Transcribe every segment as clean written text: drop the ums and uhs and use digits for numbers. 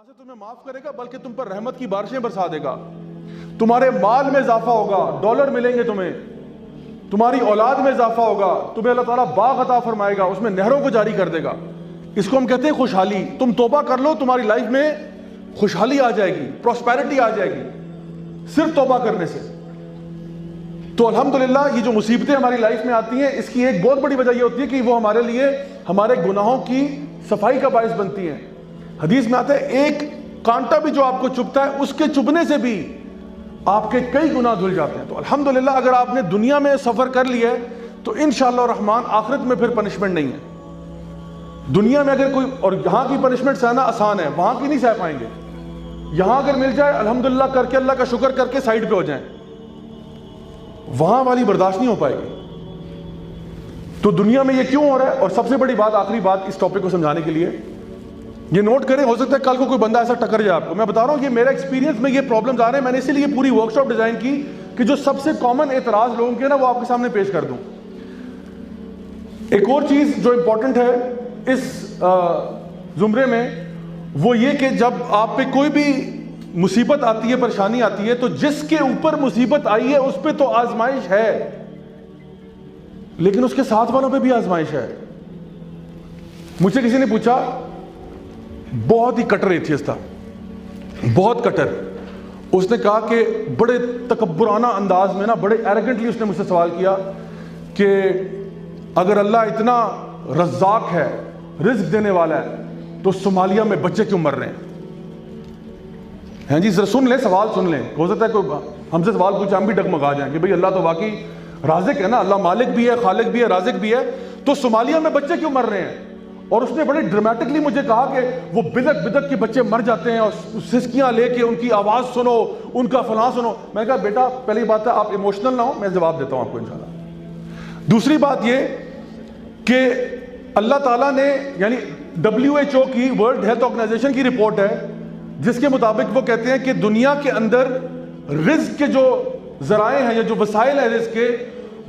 سے تمہیں معاف کرے گا بلکہ تم پر رحمت کی بارشیں برسا دے گا. تمہارے مال میں اضافہ ہوگا, ڈالر ملیں گے تمہیں, تمہاری اولاد میں اضافہ ہوگا, تمہیں اللہ تعالیٰ باغ عطا فرمائے گا, اس میں نہروں کو جاری کر دے گا. اس کو ہم کہتے ہیں خوشحالی. تم توبہ کر لو, تمہاری لائف میں خوشحالی آ جائے گی, پراسپیرٹی آ جائے گی صرف توبہ کرنے سے. تو الحمدللہ یہ جو مصیبتیں ہماری لائف میں آتی ہیں, اس کی ایک بہت بڑی وجہ یہ ہوتی ہے کہ وہ ہمارے لیے ہمارے گناہوں کی صفائی کا باعث بنتی ہیں. حدیث میں آتا ہے ایک کانٹا بھی جو آپ کو چبھتا ہے, اس کے چبھنے سے بھی آپ کے کئی گناہ دھل جاتے ہیں. تو الحمدللہ اگر آپ نے دنیا میں سفر کر لیا ہے تو انشاءاللہ الرحمن آخرت میں پھر پنشمنٹ نہیں ہے. دنیا میں اگر کوئی, اور یہاں کی پنشمنٹ سہنا آسان ہے, وہاں کی نہیں سہ پائیں گے. یہاں اگر مل جائے الحمدللہ کر کے, اللہ کا شکر کر کے سائڈ پہ ہو جائیں, وہاں والی برداشت نہیں ہو پائے گی. تو دنیا میں یہ کیوں ہو رہا ہے؟ اور سب سے بڑی بات, آخری بات اس ٹاپک کو سمجھانے کے لیے, یہ نوٹ کریں, ہو سکتا ہے کل کو کوئی بندہ ایسا ٹکر جائے آپ کو. میں بتا رہا ہوں یہ میرا ایکسپیرینس میں یہ پرابلمز آ رہے ہیں. میں نے اسی لیے پوری ورک شاپ ڈیزائن کی کہ جو سب سے کامن اعتراض لوگوں کے نا وہ آپ کے سامنے پیش کر دوں. ایک اور چیز جو امپورٹنٹ ہے اس زمرے میں, وہ یہ کہ جب آپ پہ کوئی بھی مصیبت آتی ہے, پریشانی آتی ہے, تو جس کے اوپر مصیبت آئی ہے اس پہ تو آزمائش ہے, لیکن اس کے ساتھ والوں پہ بھی آزمائش ہے. مجھ سے کسی نے پوچھا, بہت ہی کٹر ایتھیسٹ تھا, بہت کٹر. اس نے کہا کہ بڑے تکبرانہ انداز میں نا, بڑے ایروگنٹلی اس نے مجھ سے سوال کیا کہ اگر اللہ اتنا رزاق ہے, رزق دینے والا ہے, تو صومالیہ میں بچے کیوں مر رہے ہیں؟ ہیں جی ذرا سن لیں, سوال سن لیں. ہو سکتا ہے کوئی ہم سے سوال پوچھے ہم بھی ڈگمگا جائیں کہ بھئی اللہ تو واقعی رازق ہے نا, اللہ مالک بھی ہے, خالق بھی ہے, رازق بھی ہے, تو صومالیہ میں بچے کیوں مر رہے ہیں؟ اور اس نے بڑے ڈرامیٹکلی مجھے کہا کہ وہ بدک بدک کے بچے مر جاتے ہیں, اور سسکیاں لے کے ان کی آواز سنو, ان کا فلاں سنو. میں نے کہا بیٹا پہلی بات ہے آپ ایموشنل نہ ہو, میں جواب دیتا ہوں آپ کو انشاءاللہ. دوسری بات یہ کہ اللہ تعالیٰ نے, یعنی WHO کی, ورلڈ ہیلتھ آرگنائزیشن کی رپورٹ ہے جس کے مطابق وہ کہتے ہیں کہ دنیا کے اندر رزق کے جو ذرائع ہیں یا جو وسائل ہیں رزق کے,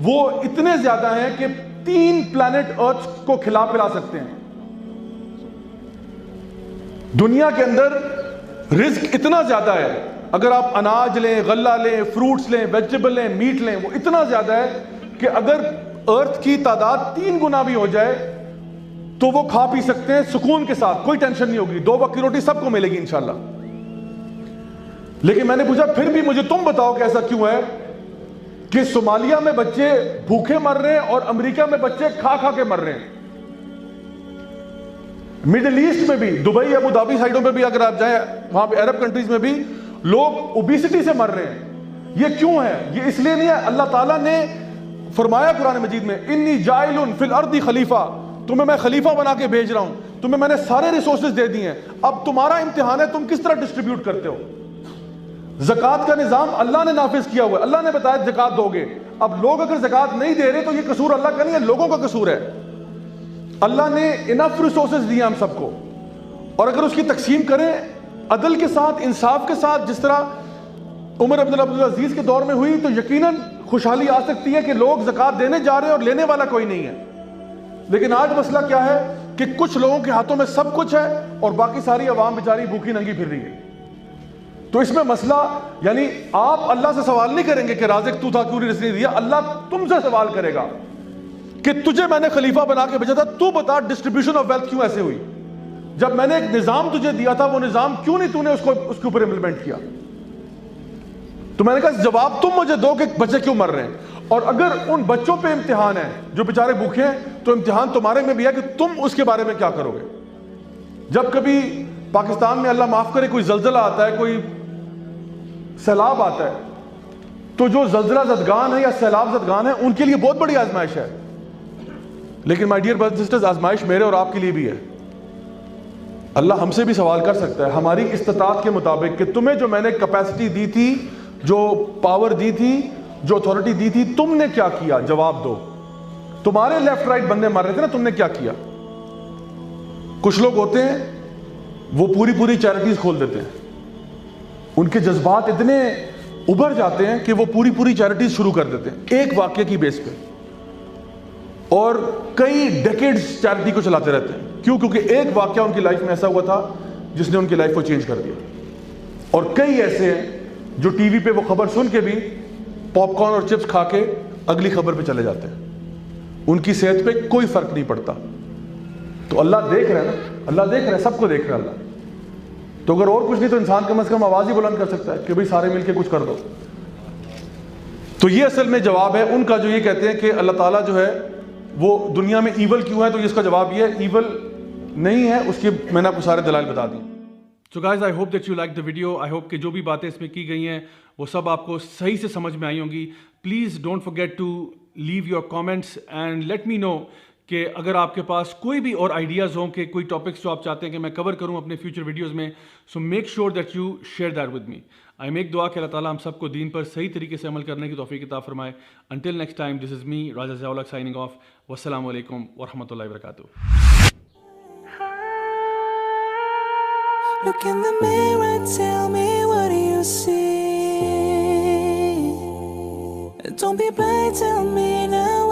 وہ اتنے زیادہ ہیں کہ 3 پلانٹ ارتھ کو کھلا پلا سکتے ہیں. دنیا کے اندر رزق اتنا زیادہ ہے, اگر آپ اناج لیں, غلہ لیں, فروٹس لیں, ویجیٹیبل لیں, میٹ لیں, وہ اتنا زیادہ ہے کہ اگر ارتھ کی تعداد 3 گنا بھی ہو جائے تو وہ کھا پی سکتے ہیں سکون کے ساتھ, کوئی ٹینشن نہیں ہوگی, 2 وقت کی روٹی سب کو ملے گی انشاءاللہ. لیکن میں نے پوچھا پھر بھی مجھے تم بتاؤ کہ ایسا کیوں ہے کہ صومالیہ میں بچے بھوکے مر رہے ہیں اور امریکہ میں بچے کھا کھا کے مر رہے ہیں. مڈل ایسٹ میں بھی, دبئی, ابو دھابی سائڈوں پہ بھی اگر آپ جائیں, وہاں پہ عرب کنٹریز میں بھی لوگ اوبیسٹی سے مر رہے ہیں. یہ کیوں ہے؟ یہ اس لیے نہیں ہے, اللہ تعالیٰ نے فرمایا قرآن مجید میں انی جاعل فی الارض خلیفہ, تمہیں میں خلیفہ بنا کے بھیج رہا ہوں, تمہیں میں نے سارے ریسورسز دے دیے ہیں, اب تمہارا امتحان ہے تم کس طرح ڈسٹریبیوٹ کرتے ہو. زکوٰۃ کا نظام اللہ نے نافذ کیا ہوا ہے, اللہ نے بتایا زکوٰۃ دو گے. اب لوگ اگر زکوٰۃ نہیں دے رہے تو یہ قصور اللہ کا نہیں ہے, لوگوں کا قصور ہے. اللہ نے انف ریسورسز دیے ہم سب کو, اور اگر اس کی تقسیم کریں عدل کے ساتھ, انصاف کے ساتھ, جس طرح عمر بن عبدالعزیز کے دور میں ہوئی, تو یقیناً خوشحالی آ سکتی ہے کہ لوگ زکوٰۃ دینے جا رہے ہیں اور لینے والا کوئی نہیں ہے. لیکن آج مسئلہ کیا ہے کہ کچھ لوگوں کے ہاتھوں میں سب کچھ ہے اور باقی ساری عوام بیچاری بھوکی ننگی پھر رہی ہے. تو اس میں مسئلہ, یعنی آپ اللہ سے سوال نہیں کریں گے کہ رازق تو تھا کیوں نہیں رزق نہیں دیا, اللہ تم سے سوال کرے گا کہ تجھے میں نے خلیفہ بنا کے بھیجا تھا, تو بتا ڈسٹریبیوشن آف ویلتھ کیوں ایسے ہوئی؟ جب میں نے ایک نظام تجھے دیا تھا, وہ نظام کیوں نہیں تو نے اس کے اوپر امپلیمنٹ کیا؟ تو میں نے کہا جواب تم مجھے دو کہ بچے کیوں مر رہے ہیں. اور اگر ان بچوں پہ امتحان ہے جو بیچارے بھوکے ہیں, تو امتحان تمہارے میں بھی ہے کہ تم اس کے بارے میں کیا کرو گے. جب کبھی پاکستان میں اللہ معاف کرے کوئی زلزلہ آتا ہے, کوئی سیلاب آتا ہے, تو جو زلزلہ زدگان ہے یا سیلاب زدگان ہے ان کے لیے بہت بڑی آزمائش ہے. لیکن مائی ڈیئر برادرز سسٹرز, آزمائش میرے اور آپ کے لیے بھی ہے. اللہ ہم سے بھی سوال کر سکتا ہے ہماری استطاعت کے مطابق کہ تمہیں جو میں نے کیپیسٹی دی تھی, جو پاور دی تھی, جو اتھارٹی دی تھی, تم نے کیا کیا؟ جواب دو. تمہارے لیفٹ رائٹ بندے مر رہے تھے نا, تم نے کیا کیا؟ کچھ لوگ ہوتے ہیں وہ پوری چیریٹیز کھول دیتے ہیں, ان کے جذبات اتنے ابھر جاتے ہیں کہ وہ پوری چیریٹیز شروع کر دیتے ہیں ایک واقعے کی بیس پہ, اور کئی ڈیکیڈز چیریٹی کو چلاتے رہتے ہیں. کیوں؟ کیونکہ ایک واقعہ ان کی لائف میں ایسا ہوا تھا جس نے ان کی لائف کو چینج کر دیا. اور کئی ایسے ہیں جو ٹی وی پہ وہ خبر سن کے بھی پاپ کارن اور چپس کھا کے اگلی خبر پہ چلے جاتے ہیں, ان کی صحت پہ کوئی فرق نہیں پڑتا. تو اللہ دیکھ رہا ہے نا, اللہ دیکھ رہا ہے, سب کو دیکھ رہا ہے اللہ. تو اگر اور کچھ نہیں تو انسان کم از کم آواز ہی بلند کر سکتا ہے کہ بھئی سارے مل کے کچھ کر دو. تو یہ اصل میں جواب ہے ان کا جو یہ کہتے ہیں کہ اللہ تعالیٰ جو ہے وہ دنیا میں ایول کیوں ہے, تو اس کا جواب یہ ہے ایول نہیں ہے, اس کے میں نے آپ کو سارے دلائل بتا دی. So guys, I hope that you liked the video. I hope کہ جو بھی باتیں اس میں کی گئی ہیں وہ سب آپ کو صحیح سے سمجھ میں آئی ہوں گی. Please don't forget to leave your comments and let me know کہ اگر آپ کے پاس کوئی بھی اور آئیڈیاز ہوں کہ کوئی ٹاپکس جو آپ چاہتے ہیں کہ میں کور کروں اپنے فیوچر ویڈیوز میں, so make sure that you share that with me. I make دعا کہ اللہ تعالیٰ ہم سب کو دین پر صحیح طریقے سے عمل کرنے کی توفیق عطا فرمائے. Until next time, this is me, Raja Zia ul Haq signing off. والسلام علیکم ورحمۃ اللہ وبرکاتہ. Look in the mirror, tell me what do you see? Don't be blind, tell me now